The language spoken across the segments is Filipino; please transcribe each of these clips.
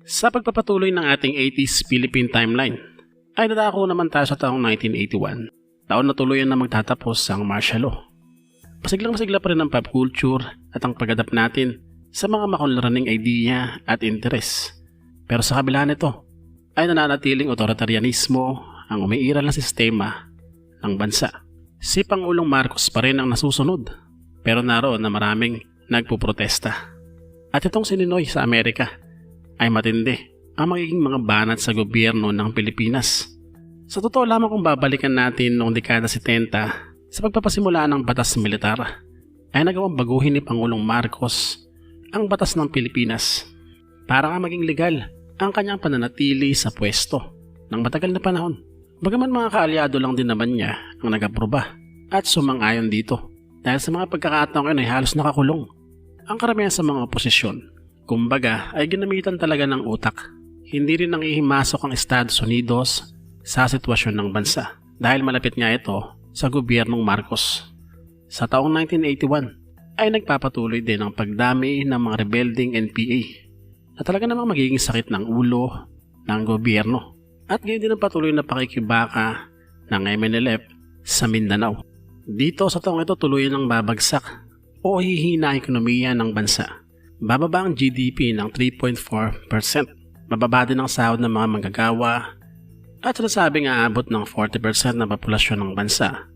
Sa pagpapatuloy ng ating 80s Philippine timeline, ay nadako naman tayo sa taong 1981, taon na tuluyan na magtatapos ang martial law. Masiglang-masigla pa rin ang pop culture at ang pag-adapt natin sa mga makunlaraning idea at interes. Pero sa kabila nito, ay nananatiling otoritarianismo ang umiiral na sistema ng bansa. Si Pangulong Marcos pa rin ang nasusunod, pero naroon na maraming nagpuprotesta. At itong si Ninoy sa Amerika ay matindi ang magiging mga banat sa gobyerno ng Pilipinas. Sa totoo lamang kung babalikan natin noong dekada 70 sa pagpapasimula ng batas militar, ay nagawang baguhin ni Pangulong Marcos ang batas ng Pilipinas para nga maging legal ang kanyang pananatili sa pwesto ng matagal na panahon. Bagaman mga kaalyado lang din naman niya ang nag-aproba at sumang-ayon dito dahil sa mga pagkakataong yun ay halos nakakulong. Ang karamihan sa mga oposisyon, kumbaga ay ginamitan talaga ng utak. Hindi rin nangihimasok ang Estados Unidos sa sitwasyon ng bansa dahil malapit nga ito sa gobyernong Marcos. Sa taong 1981 ay nagpapatuloy din ang pagdami ng mga rebelding NPA na talaga namang magiging sakit ng ulo ng gobyerno. At gayon din ang patuloy na pakikibaka ng MNLF sa Mindanao. Dito sa taong ito tuluyan ng babagsak o hihina ang ekonomiya ng bansa. Bababa ang GDP ng 3.4%. Bababa din ang sahod ng mga manggagawa at sinasabing aabot ng 40% ng populasyon ng bansa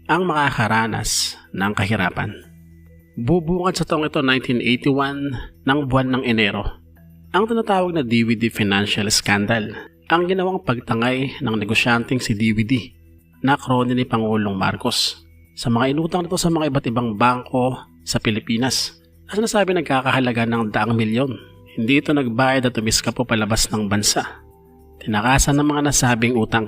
ang makakaranas ng kahirapan. Bubungad sa taong ito 1981 ng buwan ng Enero ang tinatawag na DVD Financial Scandal, ang ginawang pagtangay ng negosyanteng si DVD na kroni ni Pangulong Marcos sa mga inutang nito sa mga iba't ibang bangko sa Pilipinas at sinasabi nagkakahalaga ng daang milyon. Hindi ito nagbayad at umiskapo palabas ng bansa. Tinakasan ng mga nasabing utang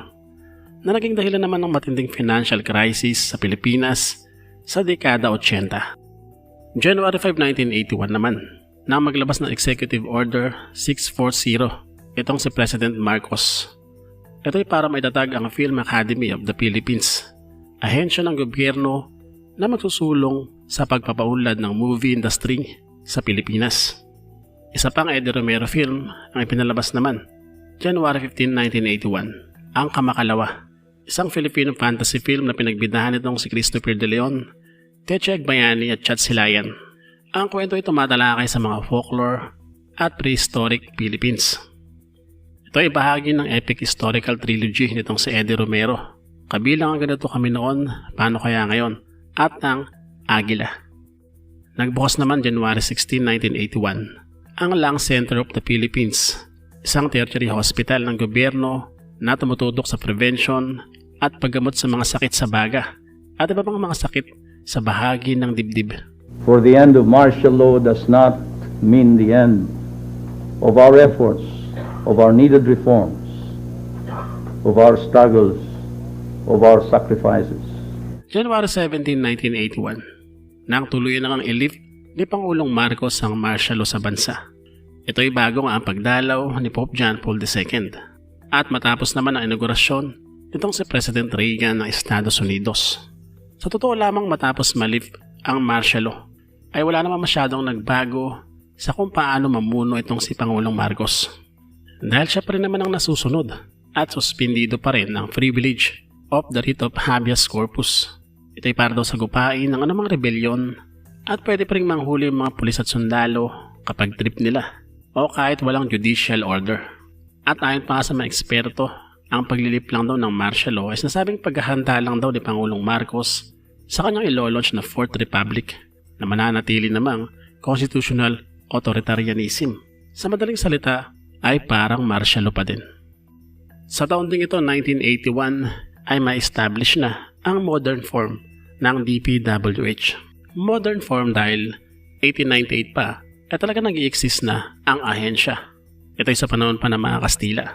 na naging dahilan naman ng matinding financial crisis sa Pilipinas sa dekada 80. January 5, 1981 naman nang maglabas ng Executive Order 640 itong si President Marcos. Ito ay para maitatag ang Film Academy of the Philippines, ahensya ng gobyerno na magsusulong sa pagpapaunlad ng movie industry sa Pilipinas. Isa pang Eddie Romero film ang ipinalabas naman, January 15, 1981, ang Kamakalawa, isang Filipino fantasy film na pinagbidahan nitong si Christopher De Leon, Teche Agbayani at Chat Silayan. Ang kwento ay tumatalakay sa mga folklore at prehistoric Philippines. Ito ay bahagi ng epic historical trilogy nitong si Eddie Romero. Kabilang ang Ganito Kami Noon, Paano Kaya Ngayon, at ang Agila. Nagbukas naman January 16, 1981, ang Lung Center of the Philippines, isang tertiary hospital ng gobyerno na tumututok sa prevention at paggamot sa mga sakit sa baga at iba pang mga sakit sa bahagi ng dibdib. For the end of martial law does not mean the end of our efforts, of our needed reforms, of our struggles, of our sacrifices. January 17, 1981, nang tuluyan na ang elite ni Pangulong Marcos ang martial law sa bansa. Ito ay bago nga ang pagdalaw ni Pope John Paul II at matapos naman ang inaugurasyon nitong si President Reagan ng Estados Unidos. Sa totoo lamang matapos malif ang martial law ay wala naman masyadong nagbago sa kung paano mamuno itong si Pangulong Marcos. Dahil siya pa rin naman ang nasusunod at suspindido pa rin ang privilege of the writ of habeas corpus. Ito ay para daw sagupain ng anumang rebellion at pwede pa rin manghuli ang mga pulis at sundalo kapag trip nila o kahit walang judicial order. At ayon pa sa mga eksperto, ang paglilip lang daw ng martial law ay sinasabing paghahanda lang daw ni Pangulong Marcos sa kanyang ilo-launch na Fourth Republic na mananatili namang constitutional authoritarianism. Sa madaling salita, ay parang martial law pa din. Sa taon ding ito, 1981, ay ma-establish na ang modern form ng DPWH. Modern form dahil 1898 pa ay talaga nag-i-exist na ang ahensya. Ito ay sa panahon pa ng mga Kastila.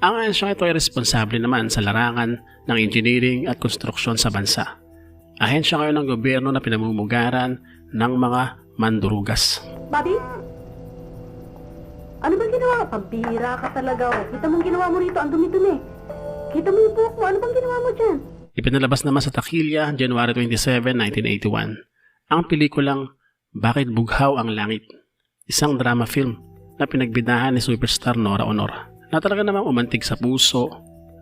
Ang ahensya ito ay responsable naman sa larangan ng engineering at konstruksyon sa bansa. Ahensya ngayon ng gobyerno na pinamumugaran ng mga mandurugas. Bobby? Ano bang ginawa? Pambihira ka talaga. Kita mong ginawa mo rito, ang dumi-dumi. Kita mo yung buhok mo, ano bang ginawa mo dyan? Ipinalabas naman sa takilya, January 27, 1981, ang pelikulang Bakit Bughaw ang Langit, isang drama film na pinagbidahan ni superstar Nora Honor na talaga namang umantig sa puso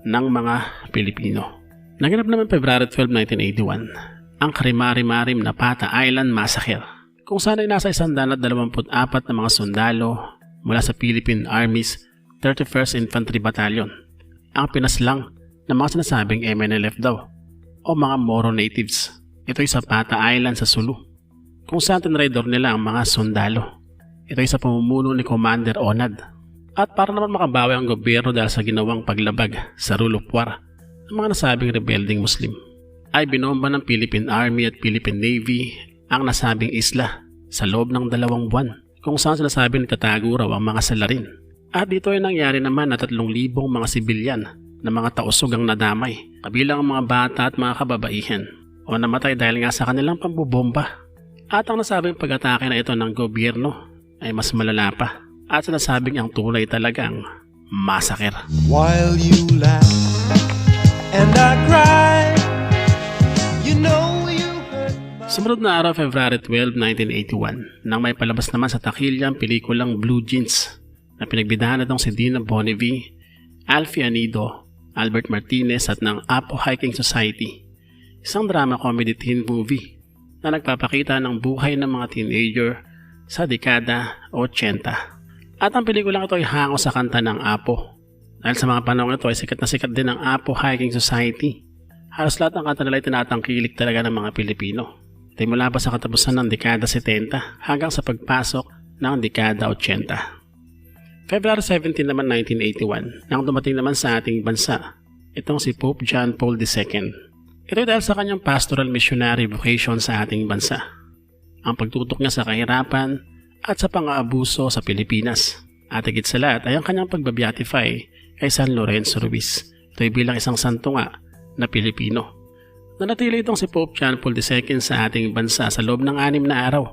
ng mga Pilipino. Naganap naman February 12, 1981 ang karimari-marim na Pata Island Massacre kung saan ay nasa 124 na mga sundalo mula sa Philippine Army's 31st Infantry Battalion ang pinaslang ng mga sinasabing MNLF daw o mga Moro natives. Ito ay sa Pata Island sa Sulu kung saan tinraidor nila ang mga sundalo. Ito ay sa pamumuno ni Commander Onad. At para naman makabawi ang gobyerno dahil sa ginawang paglabag sa rule of war ng mga nasabing rebelding Muslim, ay binomba ng Philippine Army at Philippine Navy ang nasabing isla sa loob ng 2 buwan kung saan sinasabing nagtatago raw ang mga salarin. At dito ay nangyari naman na 3,000 mga sibilyan na mga tausog ang nadamay, kabilang ang mga bata at mga kababaihan o namatay dahil nga sa kanilang pambubomba. At ang nasabing pag-atake na ito ng gobyerno ay mas malala pa at sinasabing ang tunay talagang massacre. While you laugh and I cry, you know you hurt my... Sumunod na araw, February 12, 1981, nang may palabas naman sa takilya ang pelikulang Blue Jeans na pinagbidahan itong si Dina Bonnevie, Alfie Anido, Albert Martinez at ng Apo Hiking Society, isang drama comedy teen movie na nagpapakita ng buhay ng mga teenager sa dekada 80. At ang pelikulang ito ay hango sa kanta ng Apo. Dahil sa mga panahon ito ay sikat na sikat din ang Apo Hiking Society. Halos lahat ng kanta nila ay tinatangkilik talaga ng mga Pilipino. Ito ay mula pa sa katapusan ng dekada 70 hanggang sa pagpasok ng dekada 80. February 17 naman 1981 nang dumating naman sa ating bansa itong si Pope John Paul II. Ito ay dahil sa kanyang pastoral missionary vocation sa ating bansa. Ang pagtutok niya sa kahirapan at sa pang-aabuso sa Pilipinas. At higit sa lahat ay ang kanyang pagbabeatify kay San Lorenzo Ruiz. Ito ay bilang isang santo nga na Pilipino. Nanatili itong si Pope John Paul II sa ating bansa sa loob ng 6 na araw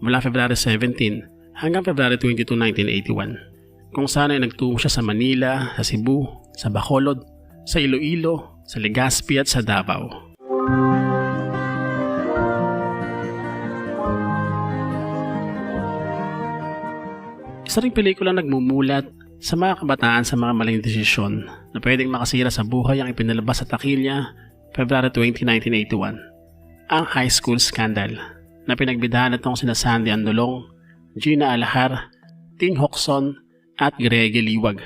mula February 17 hanggang February 22, 1981 kung saan ay nagtungo siya sa Manila, sa Cebu, sa Bacolod, sa Iloilo, sa Legazpi at sa Davao. Isa ring pelikulang nagmumulat sa mga kabataan sa mga maling desisyon na pwedeng makasira sa buhay ang ipinalabas sa takilya February 20, 1981, ang High School Scandal na pinagbidahan itong sina Sandy Andolong, Gina Alahar, Ting Hocson at Grege Liwag.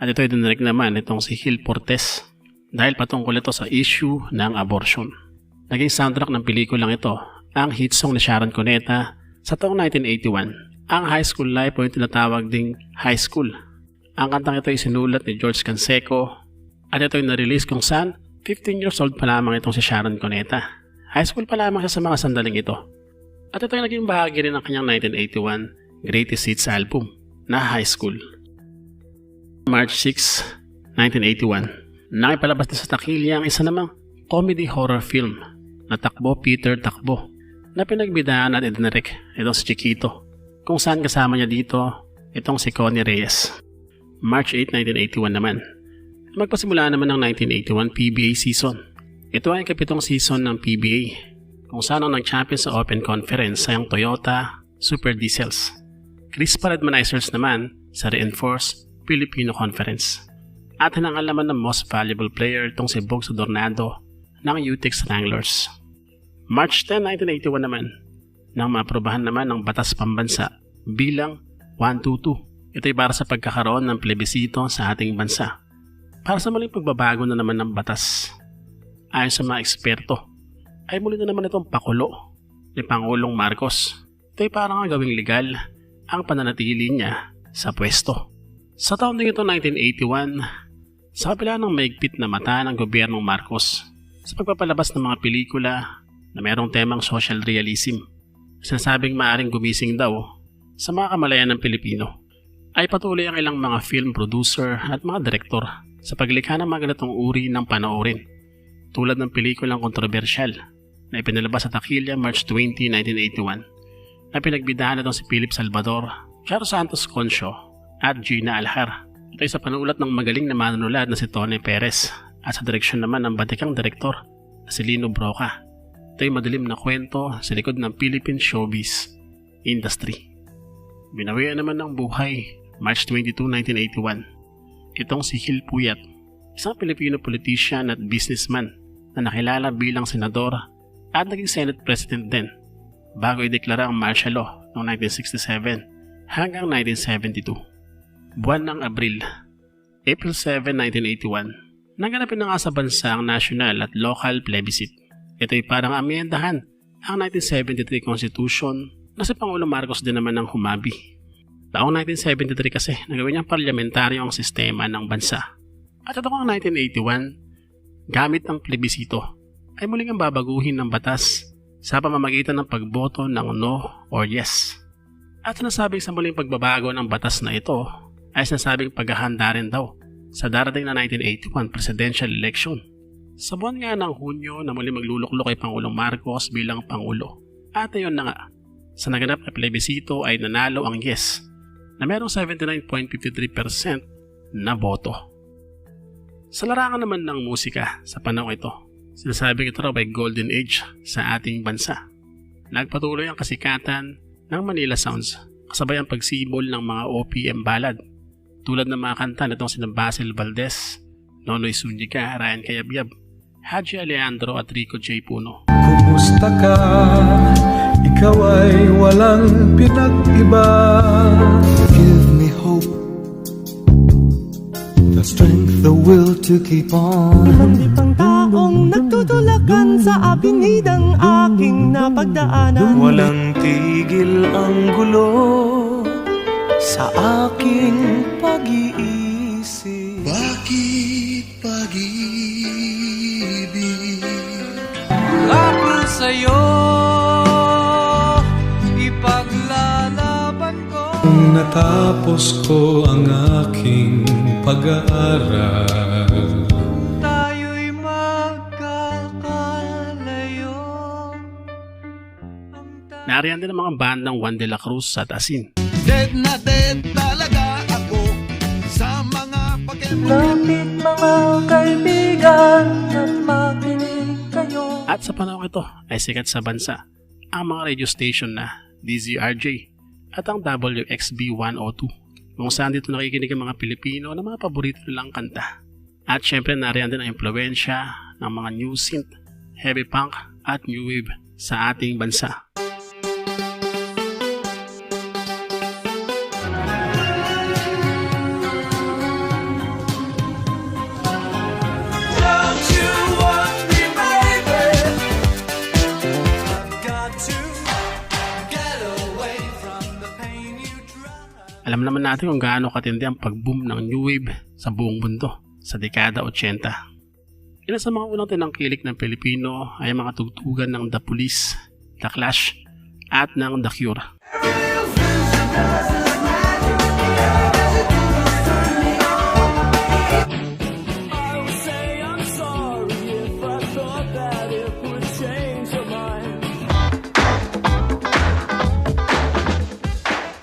At ito ay dinirect naman itong si Gil Portes dahil patungkol ito sa issue ng abortion. Naging soundtrack ng pelikulang ito ang hit song ni Sharon Cuneta sa taong 1981. Ang High School Life o yung tinatawag ding High School. Ang kantang ito ay sinulat ni George Canseco at ito ay na-release kung saan 15 years old pa lamang itong si Sharon Cuneta. High school pa lamang siya sa mga sandaling ito. At ito ay naging bahagi rin ng kanyang 1981 Greatest Hits album na High School. March 6, 1981, nakipalabas na sa takilya ang isa namang comedy horror film na Takbo Peter Takbo na pinagbidahan at idinirect itong si Chiquito, kung saan kasama niya dito itong si Connie Reyes. March 8, 1981 naman, magpasimula naman ng 1981 PBA season. Ito ay kapitong season ng PBA, kung saan ang nag-champion sa Open Conference ay ang Toyota Super Diesels. Crispa Redmanizers naman sa Reinforced Filipino Conference. At hinangal naman ng Most Valuable Player itong si Bogs Adornado ng UTEX Wranglers. March 10, 1981 naman, nang maaprobahan naman ng Batas Pambansa bilang 122. Ito ay para sa pagkakaroon ng plebisito sa ating bansa. Para sa muling pagbabago na naman ng batas. Ayon sa mga eksperto, ay muli na naman itong pakulo ni Pangulong Marcos. Ito ay parang gawing legal ang pananatili niya sa pwesto. Sa taon din ito 1981, sa kabila ng maigpit na mata ng gobyernong Marcos sa pagpapalabas ng mga pelikula na mayroong temang social realism, sinasabing maaring gumising daw sa mga kamalayan ng Pilipino, ay patuloy ang ilang mga film producer at mga direktor sa paglikha ng mga ganitong uri ng panoorin, tulad ng pelikulang kontrobersyal na ipinalabas sa takilya March 20, 1981 na pinagbidahan itong si Philip Salvador, Charo Santos Concio at Gina Alahar. Ito ay sa panulat ng magaling na manunulat na si Tony Perez at sa direksyon naman ng batikang direktor na si Lino Broca. Ito ay madilim na kwento sa likod ng Philippine showbiz industry. Binawian naman ng buhay March 22, 1981. Itong si Gil Puyat, isang Pilipino politician at businessman na nakilala bilang senador at naging Senate President din bago ideklara ang martial law noong 1967 hanggang 1972. Buwan ng Abril, April 7, 1981, naganapin na nga sa bansa ang national at local plebiscite. Ito'y parang amyendahan ang 1973 Constitution na si Pangulong Marcos din naman ang humabi. Taong 1973 kasi nagawin niyang parlamentaryo ang sistema ng bansa. At ito ang 1981, gamit ang plebisito, ay muling ang babaguhin ng batas sa pamamagitan ng pagboto ng no or yes. At sinasabing sa muling pagbabago ng batas na ito ay sinasabing paghahanda rin daw sa darating na 1981 presidential election. Sa buwan nga ng Hunyo na muling magluluklok kay Pangulong Marcos bilang Pangulo. At ayun na nga, sa naganap na plebisito ay nanalo ang yes na merong 79.53% na boto. Sa larangan naman ng musika sa panahon ito, sinasabing ito raw ay golden age sa ating bansa. Nagpatuloy ang kasikatan ng Manila Sounds kasabay ang pagsibol ng mga OPM ballad tulad ng mga kanta nitong sina Basil Valdez, Nonoy Zuniga, Ryan Cayabyab, Haji Alejandro at Rico J. Puno. Kumusta ka? Ikaw ay walang pinag-iba. Give me hope, the strength, the will to keep on. Hindi pang taong nagtutulakan sa abinidang aking napagdaanan. Walang tigil ang gulo sa aking pag-iisip. Bakit pag-ibig? Ako sa'yo ipaglalaban ko. Natapos ko ang aking pag-aaral, tayo'y magkakalayo. Nariyan din ang mga bandang Juan de la Cruz at Asin. Dead na dead talaga ako sa mga Pokemon. Lapit mga kaibigan at makinig kayo. At sa panahon ito ay sikat sa bansa ang mga radio station na DZRJ at ang WXB 102 kung saan dito nakikinig ang mga Pilipino na mga paborito nilang kanta. At syempre nariyan din ang impluensya ng mga new synth, heavy punk at new wave sa ating bansa. Don't you want me, baby? I've got to get away from the pain you drive. Alam naman natin kung gaano katindi ang pag-boom ng new wave sa buong mundo sa dekada 80. Ilan sa mga unang tinangkilik ng Pilipino ay mga tugtugan ng The Police, The Clash at ng The Cure.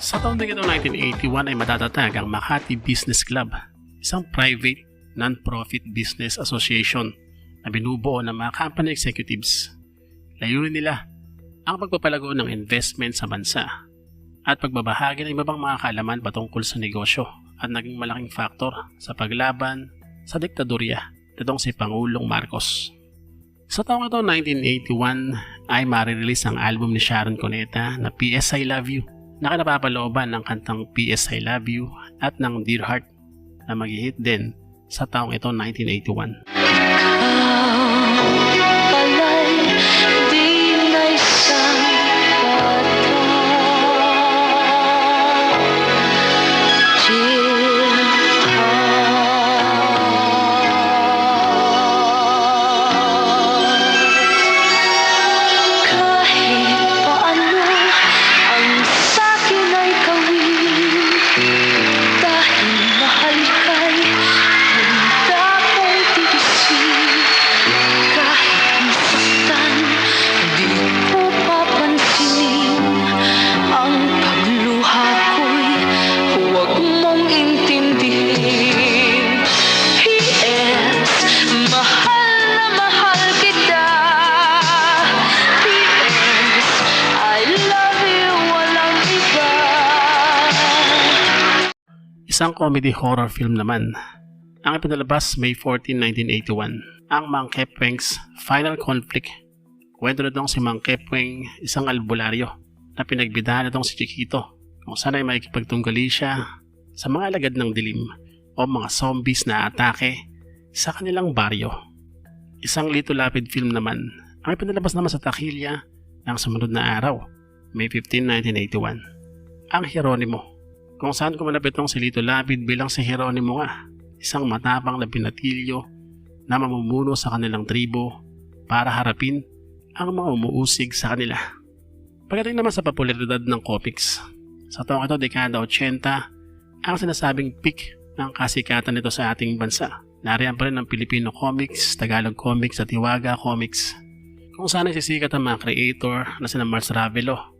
Sa taong ding ito 1981 ay matatatag ang Makati Business Club, isang private non-profit business association na binubuo ng mga company executives. Layunin nila ang pagpapalago ng investment sa bansa at pagbabahagi ng ibang mga kaalaman patungkol sa negosyo at naging malaking faktor sa paglaban sa diktadorya nitong si Pangulong Marcos. Sa taong ito 1981 ay marirelease ang album ni Sharon Cuneta na PS I Love You na kinapapalooban ng kantang PS I Love You at ng Dear Heart na mag-hit din sa taong ito 1981. Isang comedy horror film naman ang ipinalabas May 14, 1981, ang Mang Kepweng's Final Conflict. Kwento nitong si Mang Kepweng, isang albularyo na pinagbidahan nitong si Chiquito kung saan ay makikipagtunggali siya sa mga alagad ng dilim o mga zombies na atake sa kanilang baryo. Isang Lito Lapid film naman ang ipinalabas naman sa takilya ng sumunod na araw, May 15, 1981, ang Hieronimo, kung saan kumalapit itong si Lito Lapid bilang si Hieronimo nga, isang matapang na binatilyo na mamumuno sa kanilang tribo para harapin ang mga umuusig sa kanila. Pagdating naman sa popularidad ng comics, sa taong ito dekada 80 ang sinasabing peak ng kasikatan nito sa ating bansa. Nariyan pa rin ang Filipino comics, Tagalog comics at Hiwaga comics, kung saan nagsisikat ang mga creator na sina Mars Ravelo,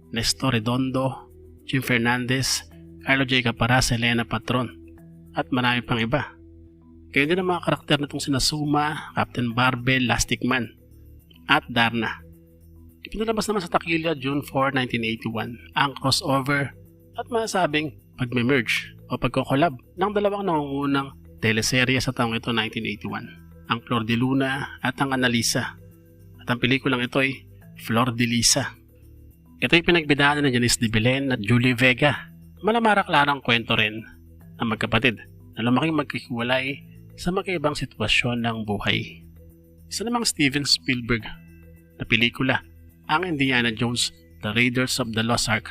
Nestor Redondo, Jim Fernandez, Carlo J. Caparaz, Elena Patron, at marami pang iba. Kaya din ang mga karakter nitong sina Suma, Captain Barbell, Lastic Man, at Darna. Ipinalabas naman sa takilya June 4, 1981 ang crossover at masabing pagme-merge o pagko-collab ng dalawang nangungunang teleserye sa taong ito 1981, ang Flor de Luna at ang Analisa. At ang pelikulang ito ay Flor de Lisa. Ito ay pinagbidahan ni Janice de Belen at Julie Vega. Malamarak-larang kwento rin ang magkapatid na lumaking magkikiwalay sa magkaibang sitwasyon ng buhay. Isa namang Steven Spielberg na pelikula, ang Indiana Jones, The Raiders of the Lost Ark,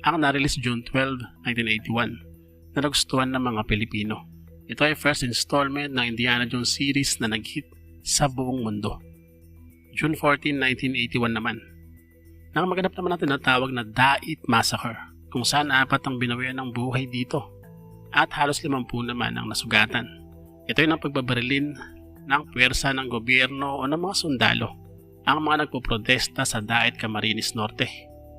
ang na-release June 12, 1981, na nagustuhan ng mga Pilipino. Ito ay first installment ng Indiana Jones series na nag-hit sa buong mundo. June 14, 1981 naman, nang maganap naman ang tinatawag na Dait Massacre, kung saan 4 ang binawian ng buhay dito at halos 50 naman ang nasugatan. Ito ay ng pagbabarilin ng puwersa ng gobyerno o ng mga sundalo ang mga nagpoprotesta sa Dait Camarines Norte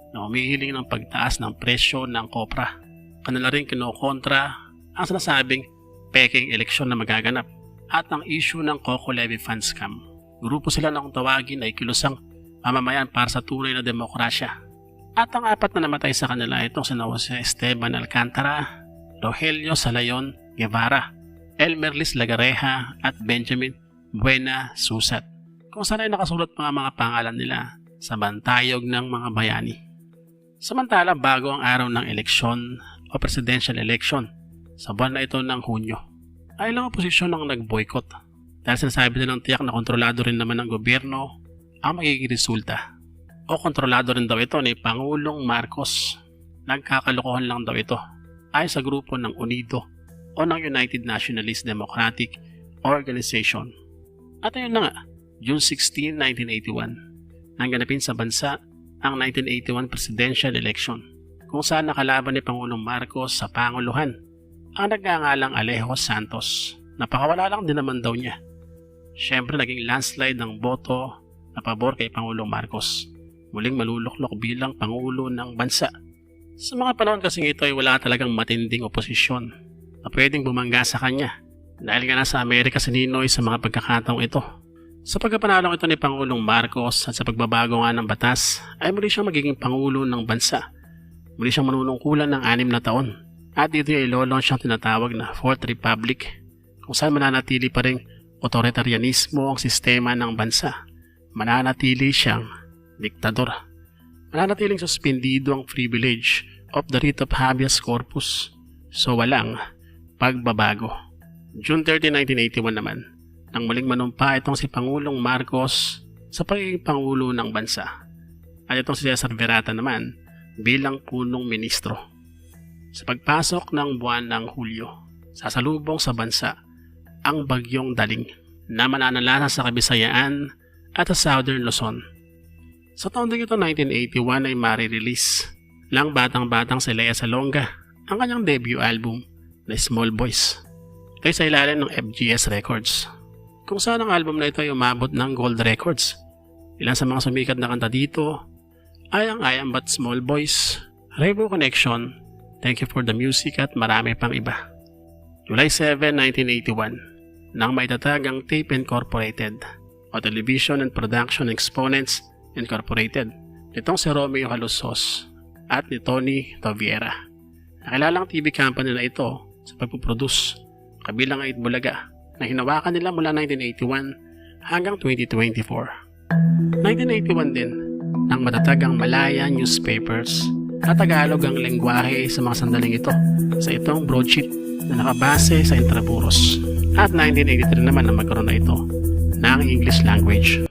na humihiling ng pagtaas ng presyo ng kopra. Kanila rin kinokontra ang sinasabing peking eleksyon na magaganap at ang issue ng Coco Levy Fund Scam. Grupo sila na kung tawagin ay kilusang mamamayan para sa tunay na demokrasya. At ang 4 na namatay sa kanila itong sina Jose Esteban Alcantara, Rogelio Salayon Guevara, Elmer Liz Lagareja at Benjamin Buena Susat, kung saan ay nakasulat mga pangalan nila sa bantayog ng mga bayani. Samantala, bago ang araw ng eleksyon o presidential election sa buwan na ito ng Hunyo, ay ilang oposisyon ang nag-boycott dahil sinasabi nilang tiyak na kontrolado rin naman ng gobyerno ang magiging resulta. O kontrolado rin daw ito ni Pangulong Marcos. Nagkakalokohan lang daw ito ay sa grupo ng UNIDO o ng United Nationalist Democratic Organization. At ayun na nga, June 16, 1981, nang ganapin sa bansa ang 1981 presidential election, kung saan nakalaban ni Pangulong Marcos sa Panguluhan ang nagngangalang Alejo Santos. Napakawala lang din naman daw niya. Siyempre naging landslide ng boto na pabor kay Pangulong Marcos. Muling maluluklok bilang Pangulo ng bansa. Sa mga panahon kasing ito ay wala talagang matinding oposisyon na pwedeng bumangga sa kanya dahil nga nasa Amerika si Ninoy sa mga pagkakataong ito. Sa pagkapanalong ito ni Pangulong Marcos at sa pagbabago nga ng batas ay muli siyang magiging Pangulo ng bansa. Muli siyang manunungkulan ng 6 na taon. At dito ay ilolaunch siyang tinatawag na Fourth Republic, kung saan mananatili pa rin otoritarianismo ang sistema ng bansa. Mananatili siyang diktador. Mananatiling suspendido ang privilege of the writ of habeas corpus. So walang pagbabago. June 30, 1981 naman, nang muling manumpa itong si Pangulong Marcos sa pagiging Pangulo ng bansa. At itong si Cesar Virata naman bilang punong ministro. Sa pagpasok ng buwan ng Hulyo, sasalubong sa bansa ang bagyong Daling na mananalasa sa Kabisayaan at sa Southern Luzon. Sa taon din ito 1981 ay marirelease ng batang-batang si Lea Salonga ang kanyang debut album na Small Boys. Ito ay sa ilalim ng FGS Records, kung saan ang album na ito ay umabot ng gold records. Ilan sa mga sumikat na kanta dito ay ang I Am But Small Boys, Rainbow Connection, Thank You for the Music at marami pang iba. July 7, 1981, nang maitatag ang Tape Incorporated o Television and Production Exponents Incorporated nitong si Romeo Halusos at ni Tony Toviera. Nakilalang TV company na ito sa pagpuproduce, kabilang ang Itbulaga na hinawakan nila mula 1981 hanggang 2024. 1981 din nang matatag ang Malaya newspapers na Tagalog ang lengguwahe sa mga sandaling ito sa itong broadsheet na nakabase sa Intramuros. At 1983 naman na magkaroon na ito ng English language.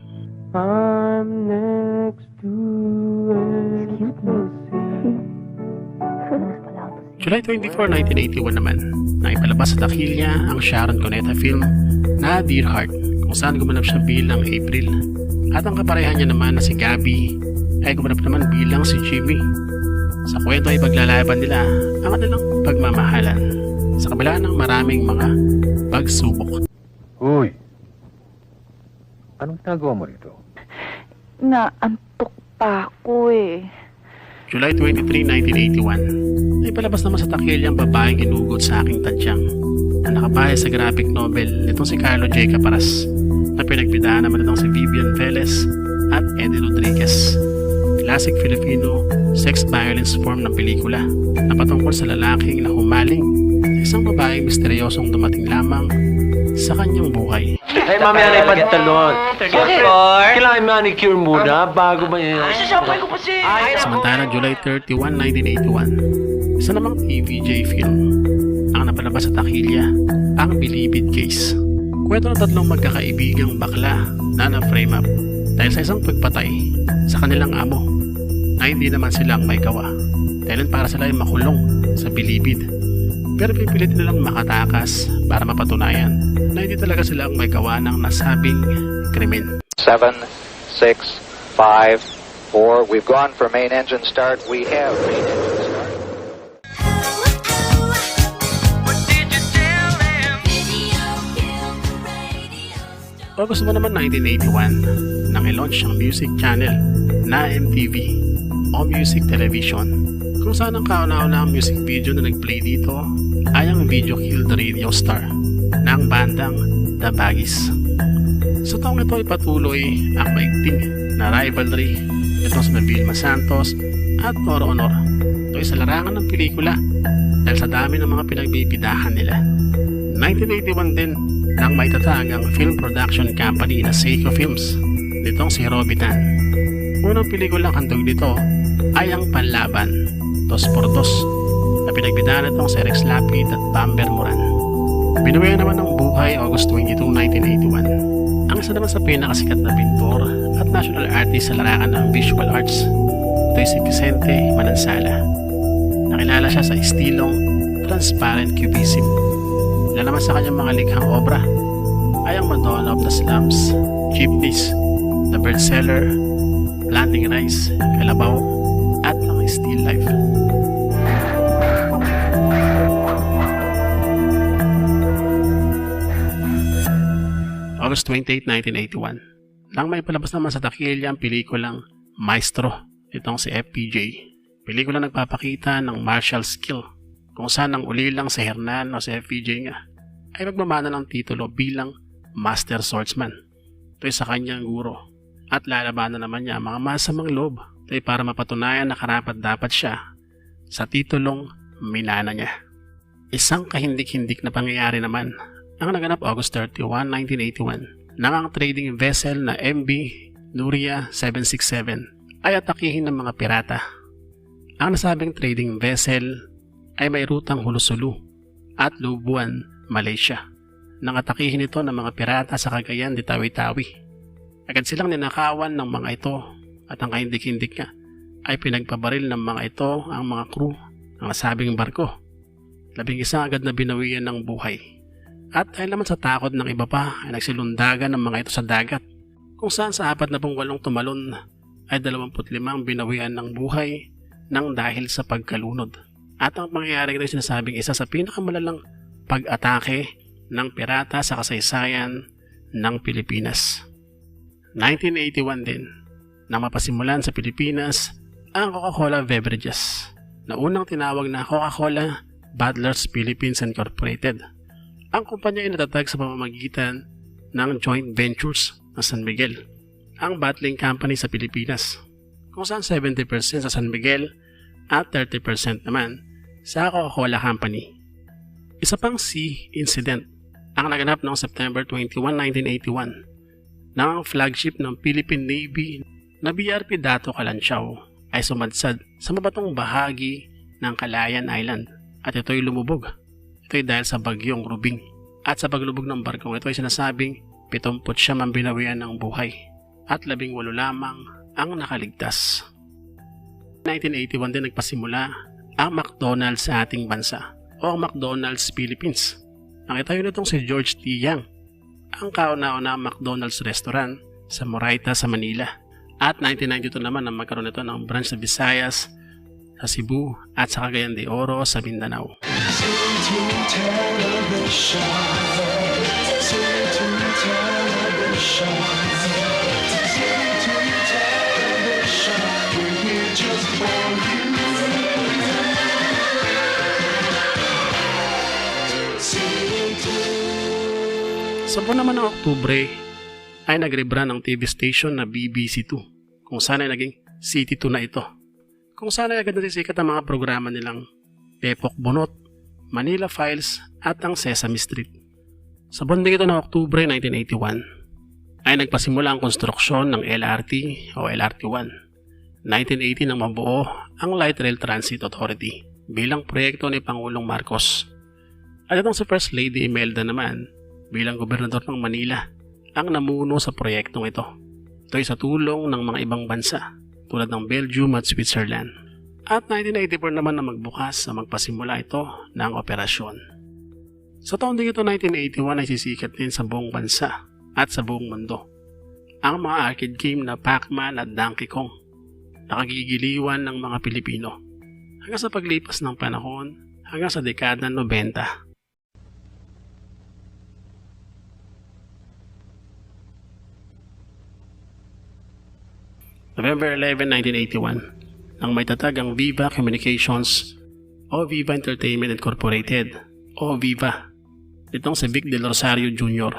I'm next to ecstasy. July 24, 1981 naman, na ipalabas sa takilya ang Sharon Cuneta film na Dear Heart, kung saan gumanap siya bilang April. At ang kaparehan niya naman na si Gabby ay gumanap naman bilang si Jimmy. Sa kwento ay paglalaban nila ang kanilang pagmamahalan sa kabila ng maraming mga pagsubok. Uy! Anong ginagawa mo rito? Naantok pa ako eh. July 23, 1981, ay palabas naman sa takilyang Babaeng Inugot sa Aking Tadyang na nakabase sa graphic novel nitong si Carlo J. Caparas na pinagbidahan naman itong si Vivian Velez at Eddie Rodriguez. Classic Filipino sex violence form ng pelikula na patungkol sa lalaking na humaling sa isang babaeng misteryosong dumating lamang sa kanyang buhay. Ay, mamaya na ipagtalon. Kailangan manicure muna bago ba yan? Samantala, July 31, 1981, isa namang TVJ film ang napalabas sa takilya, ang Bilibid Case. Kwento ng tatlong magkakaibigang bakla na na-frame up dahil sa isang pagpatay sa kanilang amo na hindi naman silang may gawa. Dahil para sila ay makulong sa bilibid. Pero pipilit nilang makatakas para mapatunayan na hindi talaga sila ang may gawa ng nasabing krimen. 7, 6, 5, 4. We've gone for main engine start. We have main engine start. August 1 naman 1981 nang i-launch ang music channel na MTV o Music Television, kung saan ang kauna-unahang music video na nag-play dito ay ang Video Killed the Radio Star ng bandang The Baggies. Sa taong ito ay patuloy ang maigting na rivalry nitong sa Vilma Santos at Oro Honor. Ito ay sa larangan ng pelikula dahil sa dami ng mga pinagbibidahan nila. 1981 din nang maitatag ang film production company na Seiko Films nitong si Robitan. Unang pelikulang handog dito ay ang Panlaban, 2x2 na pinagbidahan nitong si Rex Lapid at Bamber Moran. Binubuhay naman ng buhay August 22, 1981. Ang isa naman sa pinakasikat na pintor at national artist sa larangan ng visual arts. Ito ay si Vicente Manansala. Nakilala siya sa estilong transparent cubism. Ilan naman sa kanyang mga likhang obra ay ang Madonna of the Slums, Jeepneys, The Bird Seller, Planting Rice, Kalabaw, at ang Still Life. August 28, 1981, nang may palabas naman sa takilya ang pelikulang Maestro, itong si FPJ. Pelikula nagpapakita ng martial skill, kung saan ang ulilang si Hernan o si FPJ nga ay magmamana ng titulo bilang Master Swordsman. Ito ay sa kanyang guro at lalabanan naman niya ang mga masamang loob. Ito ay para mapatunayan na karapat dapat siya sa titulong minana niya. Isang kahindik-hindik na pangyayari naman ang naganap August 31, 1981 nang ang trading vessel na MB Nuria 767 ay atakihin ng mga pirata. Ang nasabing trading vessel ay may rutang Hulusulu at Lubuan, Malaysia. Nang atakihin ito ng mga pirata sa Cagayan de Tawi-Tawi. Agad silang ninakawan ng mga ito at ang kahindik-hindik nga ay pinagpabaril ng mga ito ang mga crew ng nasabing barko. 11 agad na binawian ng buhay. At dahil naman sa takot ng iba pa ay nagsilundagan ng mga ito sa dagat, kung saan sa 48 tumalon ay 25 binawian ng buhay nang dahil sa pagkalunod. At ang pangyayari ito ay sinasabing isa sa pinakamalalang pag-atake ng pirata sa kasaysayan ng Pilipinas. 1981 din nang mapasimulan sa Pilipinas ang Coca-Cola Beverages na unang tinawag na Coca-Cola Bottlers Philippines Incorporated. Ang kumpanya ay natatag sa pamamagitan ng joint ventures ng San Miguel, ang bottling company sa Pilipinas, kung saan 70% sa San Miguel at 30% naman sa Coca-Cola Company. Isa pang sea incident ang naganap noong September 21, 1981 nang ang flagship ng Philippine Navy na BRP Dato Calanchao ay sumadsad sa mabatong bahagi ng Calayan Island at ito'y lumubog. Ito'y dahil sa bagyong Rubing. At sa paglubog ng barkong ito ay sinasabing 79 ang binawian ng buhay at 18 lamang ang nakaligtas. 1981 din nagpasimula ang McDonald's sa ating bansa o ang McDonald's Philippines. Ang itayo nitong si George T. Yang, ang kauna-una McDonald's restaurant sa Moraita sa Manila. At 1992 naman ang magkaroon ito ng branch sa Visayas, sa Cebu at sa Cagayan de Oro sa Mindanao. Sa buwan naman ng Oktubre ay nag-rebrand ang TV station na BBC2 kung saan ay naging City 2 na ito. Kung saan ay agad nasisikat ang mga programa nilang Pepok Bunot, Manila Files at ang Sesame Street. Sa buwan din ito ng Oktubre 1981 ay nagpasimula ang konstruksyon ng LRT o LRT1. 1980 nang mabuo ang Light Rail Transit Authority bilang proyekto ni Pangulong Marcos. At itong si First Lady Imelda naman bilang gobernador ng Manila ang namuno sa proyektong ito. Ito ay sa tulong ng mga ibang bansa tulad ng Belgium at Switzerland. At 1984 naman na magbukas sa magpasimula ito ng operasyon. Sa taon din ito 1981 ay sisikat din sa buong bansa at sa buong mundo ang mga arcade game na Pac-Man at Donkey Kong. Nakagigiliwan ng mga Pilipino hanggang sa paglipas ng panahon hanggang sa dekada 90. November 11, 1981, nang may tatag ang Viva Communications o Viva Entertainment Incorporated o Viva nitong si Vic Del Rosario Jr.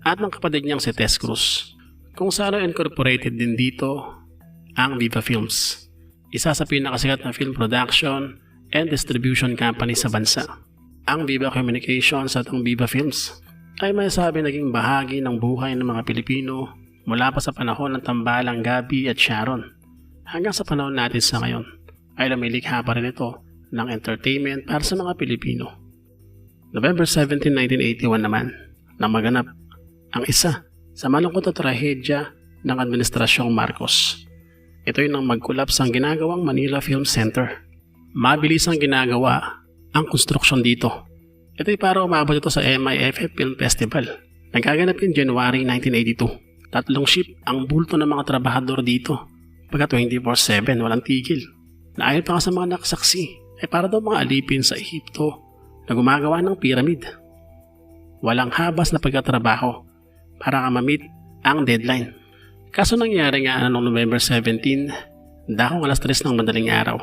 at ng kapatid niyang si Tess Cruz, kung saan incorporated din dito ang Viva Films, isa sa pinakasikat na film production and distribution company sa bansa. Ang Viva Communications at ang Viva Films ay may sabi naging bahagi ng buhay ng mga Pilipino mula pa sa panahon ng tambalang Gabi at Sharon hanggang sa panahon natin sa ngayon ay lumilikha pa rin ito ng entertainment para sa mga Pilipino. November 17, 1981 naman nang maganap ang isa sa malungkot na trahedya ng Administrasyong Marcos. Ito yung nang mag-collapse ang ginagawang Manila Film Center. Mabilis ang ginagawa ang konstruksyon dito. Ito'y para umabot ito sa MIFF Film Festival. Nagaganap yung January 1982. 3 ship ang bulto ng mga trabahador dito. Pagka 24/7 walang tigil. Na ayon pa nga sa mga nakasaksi ay para daw mga alipin sa Ehipto na gumagawa ng pyramid. Walang habas na pagkatrabaho para nga ma-meet ang deadline. Kaso nangyari nga noong November 17, dakong alas 3 ng madaling araw,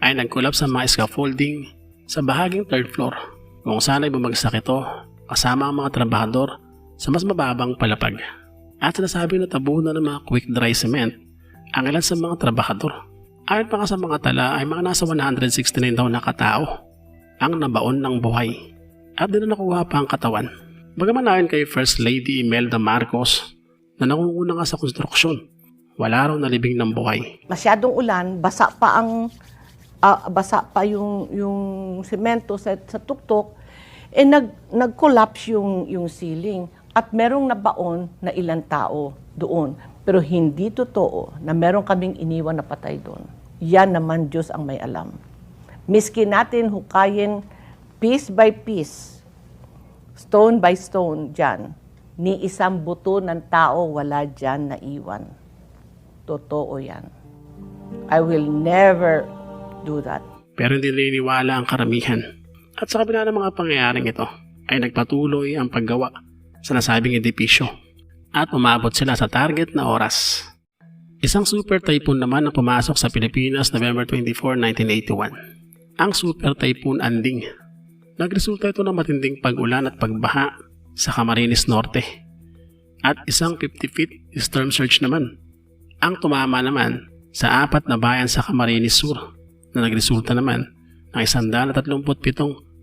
ay nag-collapse sa mga scaffolding sa bahaging 3rd floor kung saan ay bumagsak ito kasama ang mga trabahador sa mas mababang palapag. At sinasabi na tabunan ng mga quick dry cement ang ilan sa mga trabahador. Ayon pa nga sa mga tala ay mga nasa 169 daw na katao ang nabaon ng buhay at din na nakuha pa ang katawan. Bagaman ayon kay First Lady Imelda Marcos na nangunguna nga sa konstruksyon, wala raw nalibing ng buhay. Masyadong ulan, basa pa yung semento sa tuktok, nag-collapse yung ceiling. At merong nabaon na ilang tao doon. Pero hindi totoo na meron kaming iniwan na patay doon. Yan naman Diyos ang may alam. Miski natin hukayin piece by piece, stone by stone dyan, ni isang buto ng tao wala dyan na iwan. Totoo yan. I will never do that. Pero hindi naniniwala ang karamihan. At sa kabila ng mga pangyayaring ito ay nagpatuloy ang paggawa sa nasabing edipisyo at umabot sila sa target na oras. Isang super typhoon naman ang pumasok sa Pilipinas November 24, 1981. Ang super typhoon Anding. Nagresulta ito ng matinding pag-ulan at pagbaha sa Camarines Norte. At isang 50 feet storm surge naman ang tumama naman sa 4 na bayan sa Camarines Sur na nagresulta naman ng 137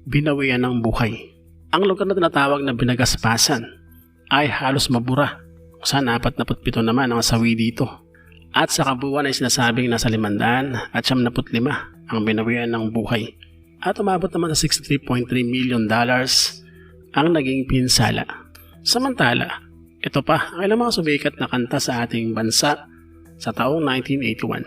binawian ng buhay. Ang lugar na tinatawag na Binagaspasan ay halos mabura, kung saan 47 naman ang sawi dito. At sa kabuuan ay sinasabing nasa 500 at 75 ang binawian ng buhay. At umabot naman sa $63.3 million ang naging pinsala. Samantala, ito pa ang ilang mga sumikat na kanta sa ating bansa sa taong 1981.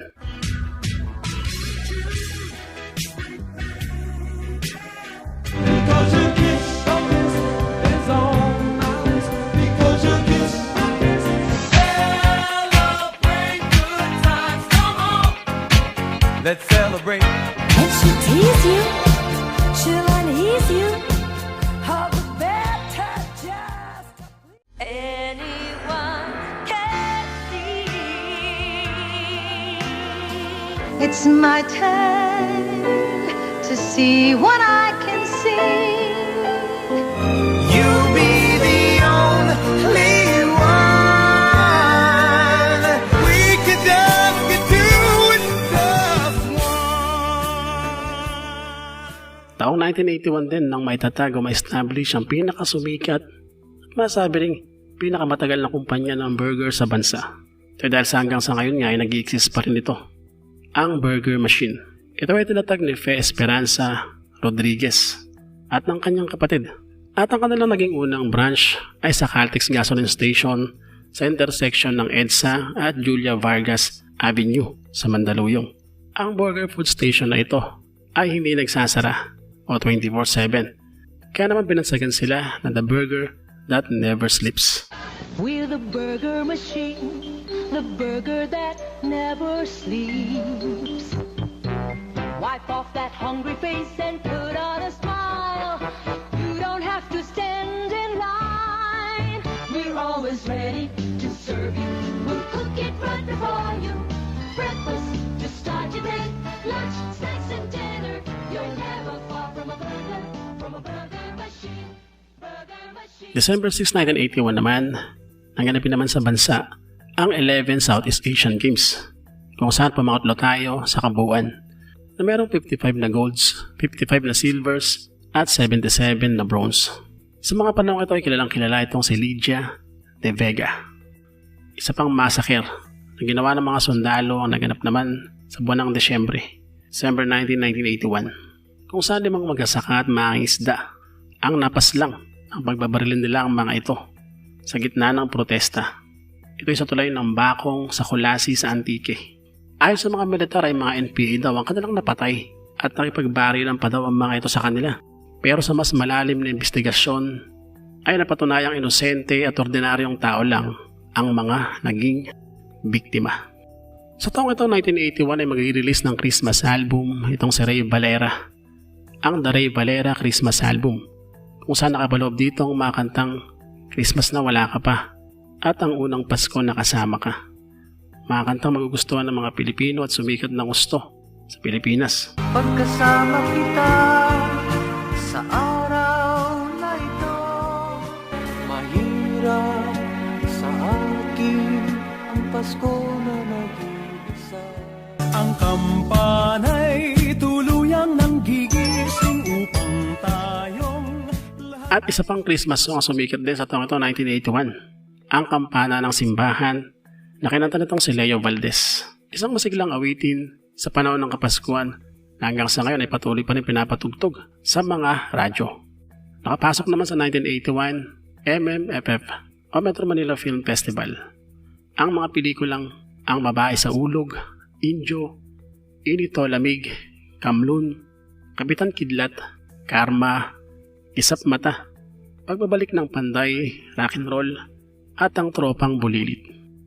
Because your kiss is on my lips. Because your kiss celebrate good times. Come on, let's celebrate. And she'll tease you, she'll unease you. All the better just to anyone can see. It's my turn to see what I can see. You'll be the only one. We could just get through it just one. Taong 1981 din nang maitatag o ma-establish ang pinakasumikat at masabi ring pinakamatagal na kumpanya ng burger sa bansa. Ito dahil sa hanggang sa ngayon nga ay nag-i-exist pa rin ito, ang Burger Machine. Ito ay tinatag ni Fe Esperanza Rodriguez at ng kanyang kapatid. At ang kanilang naging unang branch ay sa Caltex Gasoline Station sa intersection ng EDSA at Julia Vargas Avenue sa Mandaluyong. Ang burger food station na ito ay hindi nagsasara o 24/7. Kaya naman binansagan sila na the burger that never sleeps. We're the burger machine, the burger that never sleeps. Wipe off that hungry face and put on a smile. You don't have to stand in line. We're always ready to serve you. We'll cook it right before you. Breakfast to start your day. Lunch, snacks and dinner. You're never far from a burger machine. Burger machine. December 6, 1981 naman, nanganapin naman sa bansa ang 11 Southeast Asian Games kung saan pumakotlo tayo sa kabuuan na merong 55 na golds, 55 na silvers at 77 na bronze. Sa mga panahon ito ay kilalang kilala itong si Lydia De Vega. Isa pang massacre na ginawa ng mga sundalo ang naganap naman sa buwan ng December 19, 1981 kung saan 5 magsasaka at mga isda ang napaslang ang pagbabarilin nila ang mga ito sa gitna ng protesta. Ito ay sa tulay ng Bakong sa Kulasi sa Antique. Ayon sa mga militar ay mga NPA daw ang kanilang napatay at nakipagbarilan pa daw ang mga ito sa kanila. Pero sa mas malalim na investigasyon ay napatunayang inosente at ordinaryong tao lang ang mga naging biktima. Sa taong ito 1981 ay mag-release ng Christmas album itong si Ray Valera, ang The Ray Valera Christmas Album, kung saan nakabaloob dito ang mga kantang Christmas na Wala Ka Pa at ang Unang Pasko na Kasama Ka. Mga kantang magugustuhan ng mga Pilipino at sumikat ng gusto sa Pilipinas. Pagkasama kita sa araw na ito, mahirap sa akin ang Pasko na nag-iisa. Ang kampanay tuluyang nang gigising upang tayong At isa pang Christmas song ang sumikat din sa taong ito 1981, ang Kampana ng Simbahan na kinanta nitong si Leo Valdez. Isang masiglang awitin sa panahon ng Kapaskuhan na hanggang sa ngayon ay patuloy pa rin pinapatugtog sa mga radyo. Nakapasok naman sa 1981 MMFF o Metro Manila Film Festival ang mga pelikulang Ang Babae sa Ulog, Indio, Inito Lamig, Kamlun, Kapitan Kidlat, Karma, Isap Mata, Pagbabalik ng Panday, Rock'n'Roll at Ang Tropang Bulilit.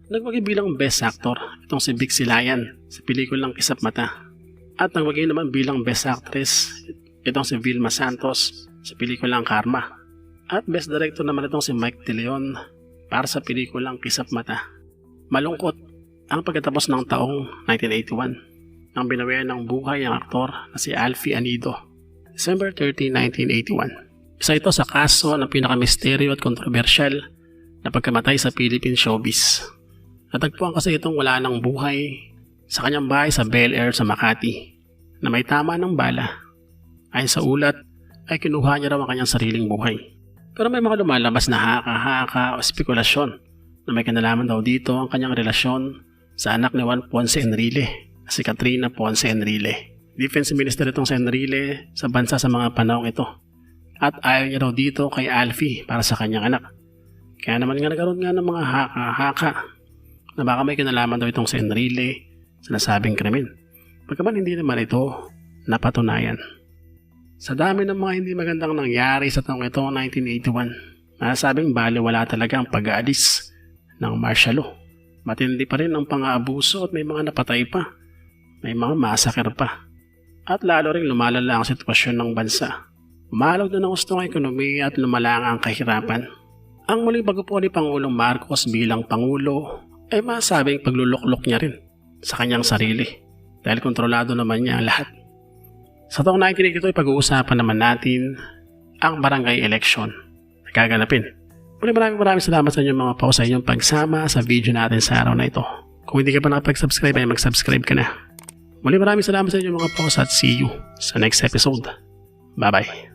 Nagwagi bilang Best Actor itong si Vic Silayan sa pelikulang Isap Mata. At nagwagi naman bilang Best Actress itong si Vilma Santos sa pelikulang Karma. At Best Director naman itong si Mike De Leon para sa pelikulang Isap Mata. Malungkot ang pagkatapos ng taong 1981 nang binawian ng buhay ang aktor na si Alfie Anido, December 30, 1981. Isa ito sa kaso ng pinakamisteryo at kontrobersyal na pagkamatay sa Philippine showbiz. Natagpuan kasi itong wala ng buhay sa kanyang bahay sa Bel Air sa Makati na may tama ng bala. Ayon sa ulat, ay kinuha niya raw ang kanyang sariling buhay. Pero may mga lumalabas na haka-haka o spekulasyon na may kinalaman daw dito ang kanyang relasyon sa anak ni Juan Ponce Enrile, si Katrina Ponce Enrile. Defense Minister itong si Enrile sa bansa sa mga panahong ito. At ayaw niya daw dito kay Alfie para sa kanyang anak. Kaya naman nga nagkaroon nga ng mga haka-haka na baka may kinalaman daw itong si Enrile sa nasabing krimen. Pagkaman hindi naman ito napatunayan. Sa dami ng mga hindi magandang nangyari sa taong ito, 1981, masasabing baliwala talaga ang pag-aalis ng martial law. Matindi pa rin ang pang-aabuso at may mga napatay pa. May mga massacre pa. At lalo rin lumalala ang sitwasyon ng bansa. Umalog na ng gusto ng ekonomiya at lumala ang kahirapan. Ang muling pagpupo ni Pangulong Marcos bilang Pangulo ay masasabing pagluluklok niya rin sa kanyang sarili dahil kontrolado naman niya ang lahat. Sa taong 1982 ay pag-uusapan naman natin ang barangay election na gaganapin. Maraming salamat sa inyong mga sa inyong pagsama sa video natin sa araw na ito. Kung hindi ka pa nakapag-subscribe ay mag-subscribe ka na. Maraming salamat sa inyong mga at see you sa next episode. Bye-bye.